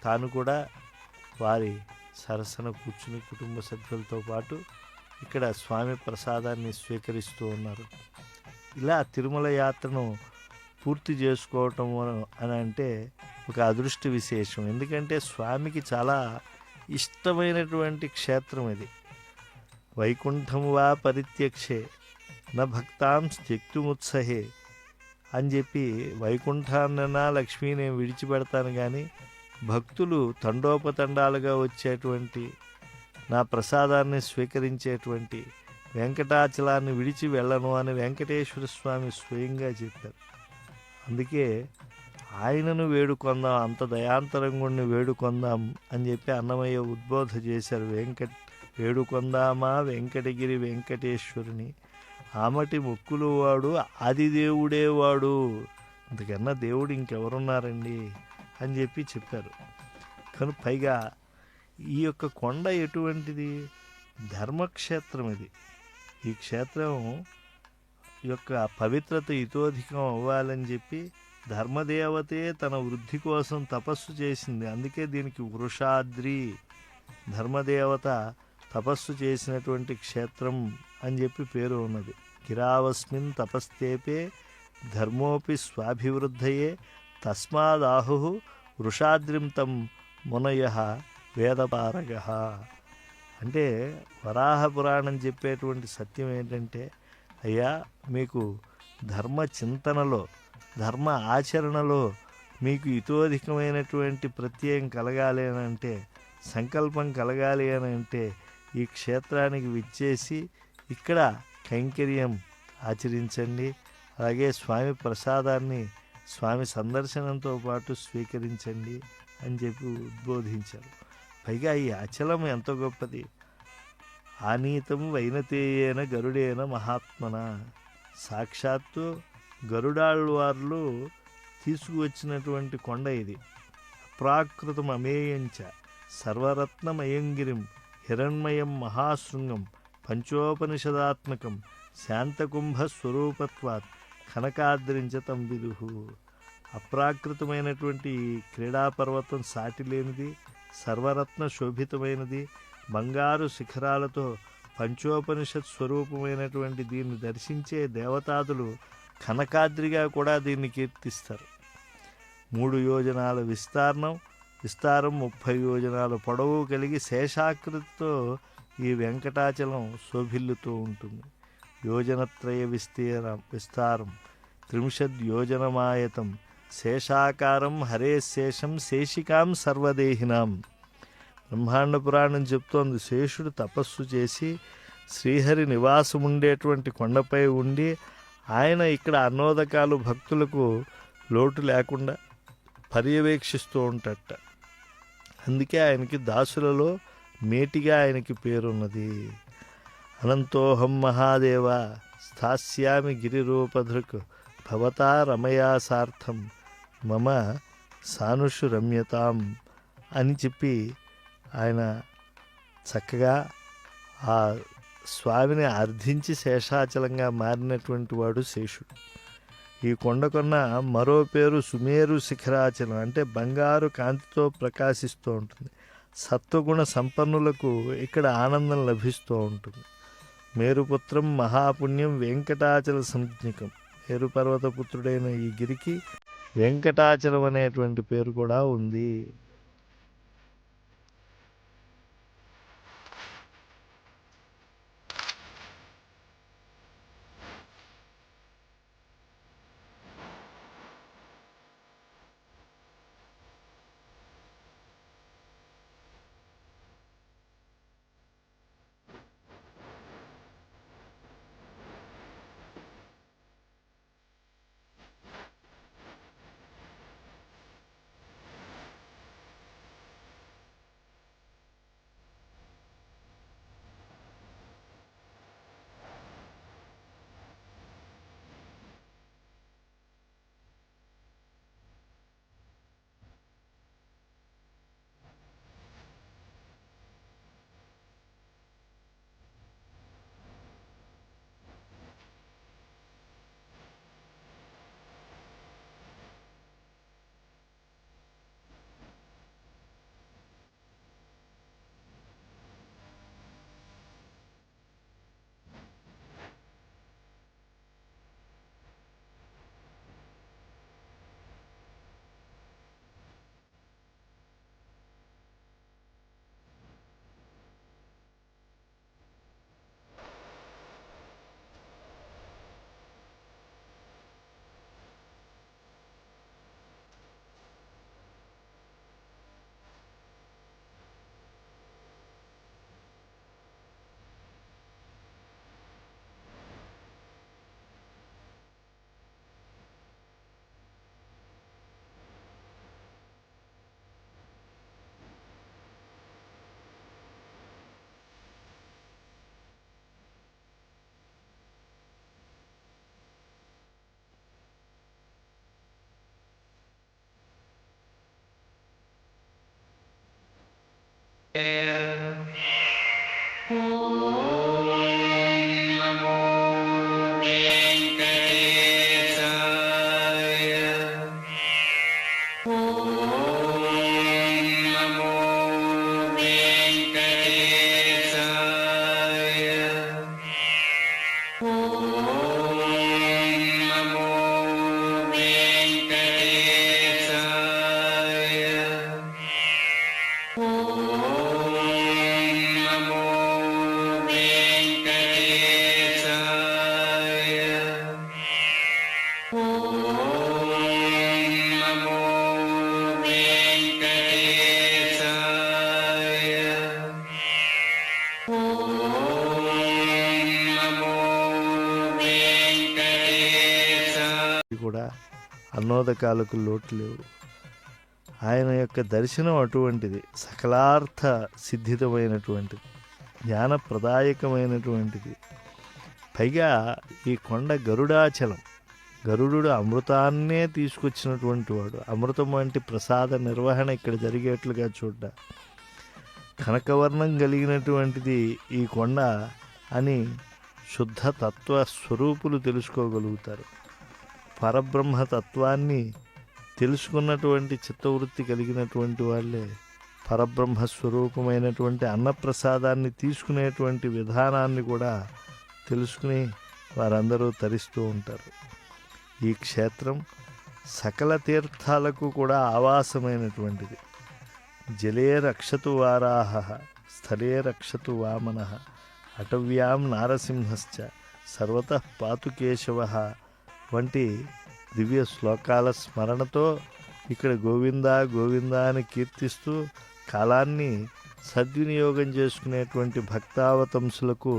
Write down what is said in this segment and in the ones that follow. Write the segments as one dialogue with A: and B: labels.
A: తాను కూడా వారి సరసన కూర్చుని కుటుంబ సభ్యులతో పాటు ఇక్కడ స్వామి ప్రసాదాన్ని స్వీకరిస్తూ ఉన్నారు. ఇలా తిరుమల యాత్రను పూర్తి చేసుకోవటం అని అంటే ఒక అదృష్ట విశేషం. ఎందుకంటే స్వామికి చాలా ఇష్టమైనటువంటి క్షేత్రం ఇది. వైకుంఠం వా పరిత్యక్షే న భక్తాం త్యక్తుముత్సహే అని చెప్పి, వైకుంఠాన్నైనా లక్ష్మీ నేను విడిచిపెడతాను కానీ భక్తులు తండోపతండాలుగా వచ్చేటువంటి నా ప్రసాదాన్ని స్వీకరించేటువంటి వెంకటాచలాన్ని విడిచి వెళ్ళను అని వెంకటేశ్వర స్వామి స్వయంగా చెప్పారు. అందుకే ఆయనను వేడుకొందాం, అంత దయాంతరంగుణ్ణి వేడుకొందాం అని చెప్పి అన్నమయ్య ఉద్బోధ చేశారు. వేడుకొందామా వెంకటగిరి వెంకటేశ్వరుని, ఆమటి మొక్కులు వాడు ఆదిదేవుడే వాడు, అంతకన్నా దేవుడు ఇంకెవరున్నారండి అని చెప్పి చెప్పారు. కానీ పైగా ఈ యొక్క కొండ ఎటువంటిది? ధర్మక్షేత్రం ఇది. ఈ క్షేత్రం యొక్క పవిత్రత ఇతోధికం అవ్వాలని చెప్పి ధర్మదేవతే తన వృద్ధి కోసం తపస్సు చేసింది. అందుకే దీనికి వృషాద్రి, ధర్మదేవత తపస్సు చేసినటువంటి క్షేత్రం అని చెప్పి పేరు ఉన్నది. గిరావస్మిన్ తపస్తేపే ధర్మోపి స్వాభివృద్ధయే తస్మాదాహు వృషాద్రిం తం మునయ వేదపారగ. అంటే వరాహ పురాణం చెప్పేటువంటి సత్యం ఏంటంటే, అయ్యా మీకు ధర్మ చింతనలో, ధర్మ ఆచరణలో మీకు ఇతోధికమైనటువంటి ప్రత్యయం కలగాలి అని అంటే, సంకల్పం కలగాలి అని అంటే ఈ క్షేత్రానికి విచ్చేసి ఇక్కడ కైంకర్యం ఆచరించండి. అలాగే స్వామి ప్రసాదాన్ని స్వామి సందర్శనంతో పాటు స్వీకరించండి అని చెప్పి ఉద్బోధించారు. పైగా ఈ అచలం ఎంత గొప్పది. ఆనీతం వైనతేయేన గరుడేన మహాత్మన, సాక్షాత్తు గరుడాళ్వార్లు తీసుకువచ్చినటువంటి కొండ ఇది. అప్రాకృతం అమేయంచ సర్వరత్నమయంగిరిం హిరణ్మయం మహాశృంగం పంచోపనిషదాత్మకం శాంతకుంభ స్వరూపత్వాత్ కనకాద్రించతం విదుహు. అప్రాకృతమైనటువంటి క్రీడాపర్వతం సాటి లేనిది, సర్వరత్న శోభితమైనది, బంగారు శిఖరాలతో పంచోపనిషత్ స్వరూపమైనటువంటి దీన్ని దర్శించే దేవతాదులు కనకాద్రిగా కూడా దీన్ని కీర్తిస్తారు. 3 యోజనాల విస్తారం 30 యోజనాల పొడవు కలిగి శేషాకృతితో ఈ వెంకటాచలం శోభిల్లుతూ ఉంటుంది. యోజనత్రయ విస్తారం 30 యోజనమాయతం శేషాకారం హరే శేషం శేషికాం సర్వదేహినాం. బ్రహ్మాండ పురాణం చెప్తోంది, శేషుడు తపస్సు చేసి శ్రీహరి నివాసం ఉండేటువంటి కొండపై ఉండి ఆయన ఇక్కడ అన్నోదకాలు భక్తులకు లోటు లేకుండా పర్యవేక్షిస్తూ ఉంటాడట. అందుకే ఆయనకి దాసులలో మేటిగా ఆయనకి పేరున్నది. అనంతోహం మహాదేవ స్థాస్యామి గిరిరూపధృక్ భవతా రమయా సార్థం మమ సానుషు రమ్యతాం అని చెప్పి ఆయన చక్కగా ఆ స్వామిని అర్థించి శేషాచలంగా మారినటువంటి వాడు శేషుడు. ఈ కొండకొన్న మరో పేరు సుమేరు శిఖరాచలం, అంటే బంగారు కాంతితో ప్రకాశిస్తూ ఉంటుంది. సత్వగుణ సంపన్నులకు ఇక్కడ ఆనందం లభిస్తూ ఉంటుంది. మేరుపుత్రం మహాపుణ్యం వెంకటాచల సంజ్ఞకం. మేరు పర్వత పుత్రుడైన ఈ గిరికి వెంకటాచలం అనేటువంటి పేరు కూడా ఉంది. కూడా అన్నోదకాలకు లోటు లేవు. ఆయన యొక్క దర్శనం అటువంటిది, సకలార్థ సిద్ధితమైనటువంటిది, జ్ఞానప్రదాయకమైనటువంటిది. పైగా ఈ కొండ గరుడాచలం, గరుడు అమృతాన్నే తీసుకొచ్చినటువంటి వాడు. అమృతం వంటి ప్రసాద నిర్వహణ ఇక్కడ జరిగేట్లుగా చూడ్డ. కనకవర్ణం కలిగినటువంటిది ఈ కొండ అని శుద్ధ తత్వ స్వరూపులు తెలుసుకోగలుగుతారు. పరబ్రహ్మతత్వాన్ని తెలుసుకున్నటువంటి చిత్తవృత్తి కలిగినటువంటి వాళ్ళే పరబ్రహ్మ స్వరూపమైనటువంటి అన్నప్రసాదాన్ని తీసుకునేటువంటి విధానాన్ని కూడా తెలుసుకుని వారందరూ తరిస్తూ ఉంటారు. ఈ క్షేత్రం సకల తీర్థాలకు కూడా ఆవాసమైనటువంటిది. జలే రక్షతు వారాహ, స్థలే రక్షతు వామనః, అటవ్యాం నారసింహశ్చ, సర్వతః పాతు కేశవః వంటి దివ్య శ్లోకాల స్మరణతో ఇక్కడ గోవిందా గోవిందా అని కీర్తిస్తూ కాలాన్ని సద్వినియోగం చేసుకునేటువంటి భక్తావతంసులకు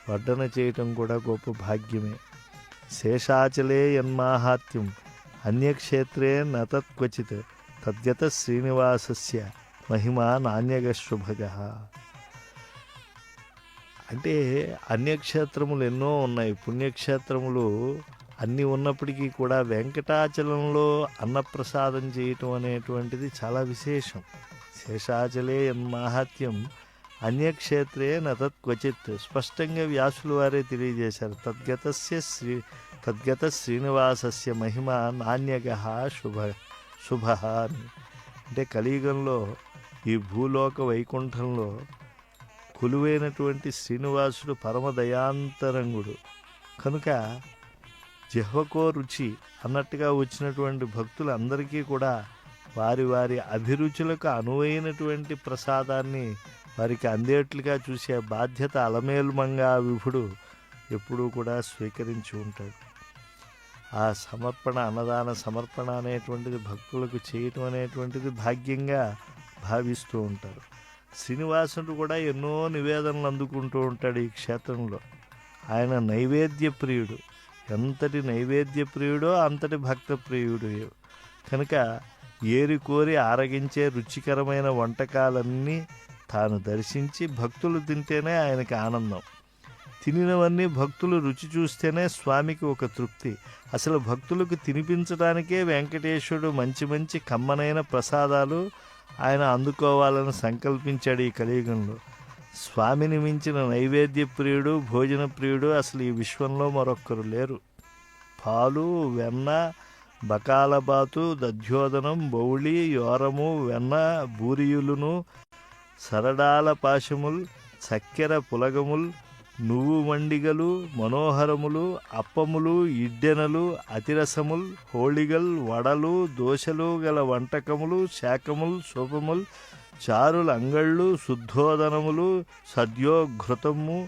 A: వడ్డన చేయటం కూడా గొప్ప భాగ్యమే. శేషాచలే యన్మాహాత్యం అన్యక్షేత్రే నతత్క్వచిత్ తద్గత శ్రీనివాసస్య మహిమా నాణ్యగ శుభగః. అంటే అన్యక్షేత్రములు ఎన్నో ఉన్నాయి, పుణ్యక్షేత్రములు అన్నీ ఉన్నప్పటికీ కూడా వెంకటాచలంలో అన్నప్రసాదం చేయటం అనేటువంటిది చాలా విశేషం. శేషాచలే యన్మాహాత్యం అన్యక్షేత్రే నతత్క్వచిత్ స్పష్టంగా వ్యాసులు వారే తెలియజేశారు. తద్గత శ్రీనివాసస్య మహిమ నాణ్యగః శుభః అని. అంటే కలియుగంలో ఈ భూలోక వైకుంఠంలో కొలువైనటువంటి శ్రీనివాసుడు పరమదయాంతరంగుడు కనుక జిహ్వకో రుచి అన్నట్టుగా వచ్చినటువంటి భక్తులందరికీ కూడా వారి వారి అభిరుచులకు అనువైనటువంటి ప్రసాదాన్ని వారికి అందేట్లుగా చూసే బాధ్యత అలమేలుమంగా విభుడు ఎప్పుడూ కూడా స్వీకరించి ఉంటాడు. ఆ సమర్పణ, అన్నదాన సమర్పణ అనేటువంటిది భక్తులకు చేయటం అనేటువంటిది భాగ్యంగా భావిస్తూ ఉంటారు. శ్రీనివాసుడు కూడా ఎన్నో నివేదనలు అందుకుంటూ ఉంటాడు ఈ క్షేత్రంలో. ఆయన నైవేద్య ప్రియుడు. ఎంతటి నైవేద్య ప్రియుడో అంతటి భక్త ప్రియుడు కనుక ఏరి కోరి ఆరగించే రుచికరమైన వంటకాలన్నీ తాను దర్శించి భక్తులు తింటేనే ఆయనకి ఆనందం. తినినవన్నీ భక్తులు రుచి చూస్తేనే స్వామికి ఒక తృప్తి. అసలు భక్తులకు తినిపించడానికే వెంకటేశ్వరుడు మంచి మంచి కమ్మనైన ప్రసాదాలు ఆయన అందుకోవాలని సంకల్పించాడు ఈ కలియుగంలో. స్వామిని మించిన నైవేద్య ప్రియుడు, భోజన ప్రియుడు అసలు ఈ విశ్వంలో మరొక్కరు లేరు. పాలు, వెన్న, బకాలబాతు, దధ్యోదనం, బౌళి, యోరము, వెన్న, బూరియులును, సరడాల పాశముల్, చక్కెర పులగముల్, నువ్వు మండిగలు, మనోహరములు, అప్పములు, ఇడ్డెనలు, అతిరసముల్, హోళిగల్, వడలు, దోశలు గల వంటకములు, శాకముల్, సోపముల్, చారుల అంగళ్ళు, శుద్ధోదనములు, సద్యోఘృతము,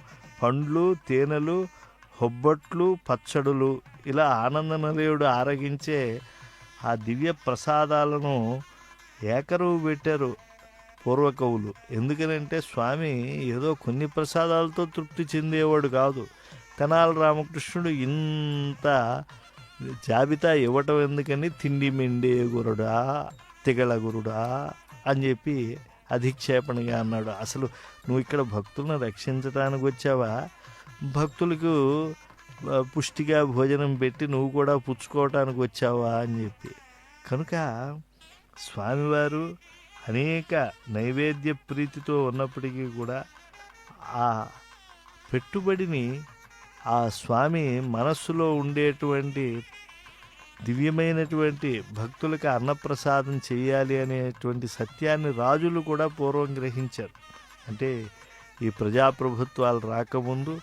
A: పండ్లు, తేనెలు, హొబ్బట్లు, పచ్చడులు ఇలా ఆనందనిలయుడు ఆరగించే ఆ దివ్య ప్రసాదాలను ఏకరువు పెట్టారు పూర్వకవులు. ఎందుకనంటే స్వామి ఏదో కొన్ని ప్రసాదాలతో తృప్తి చెందేవాడు కాదు. తెనాలి రామకృష్ణుడు ఇంత జాబితా ఇవ్వటం ఎందుకని తిండి మిండే గురుడా, తిగల గురుడా అని చెప్పి అధిక్షేపణగా అన్నాడు. అసలు నువ్వు ఇక్కడ భక్తులను రక్షించడానికి వచ్చావా, భక్తులకు పుష్టిగా భోజనం పెట్టి నువ్వు కూడా పుచ్చుకోవటానికి వచ్చావా అని చెప్పి. కనుక స్వామివారు అనేక నైవేద్య ప్రీతితో ఉన్నప్పటికీ కూడా ఆ పెట్టుబడిని ఆ స్వామి మనస్సులో ఉండేటువంటి దివ్యమైనటువంటి భక్తులకు అన్నప్రసాదం చేయాలి అనేటువంటి సత్యాన్ని రాజులు కూడా పూర్వం గ్రహించారు. అంటే ఈ ప్రజాప్రభుత్వాలు రాకముందు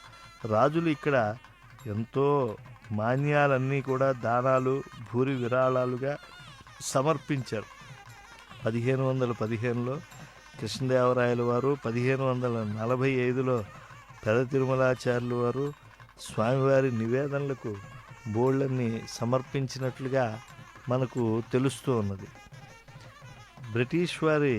A: రాజులు ఇక్కడ ఎంతో మాన్యాలన్నీ కూడా దానాలు, భూరి విరాళాలుగా సమర్పించారు. 1515లో కృష్ణదేవరాయల వారు, 1545లో పెద తిరుమలాచార్యులు వారు స్వామివారి నివేదనలకు బోళ్ళని సమర్పించినట్లుగా మనకు తెలుస్తూ ఉన్నది. బ్రిటిష్ వారి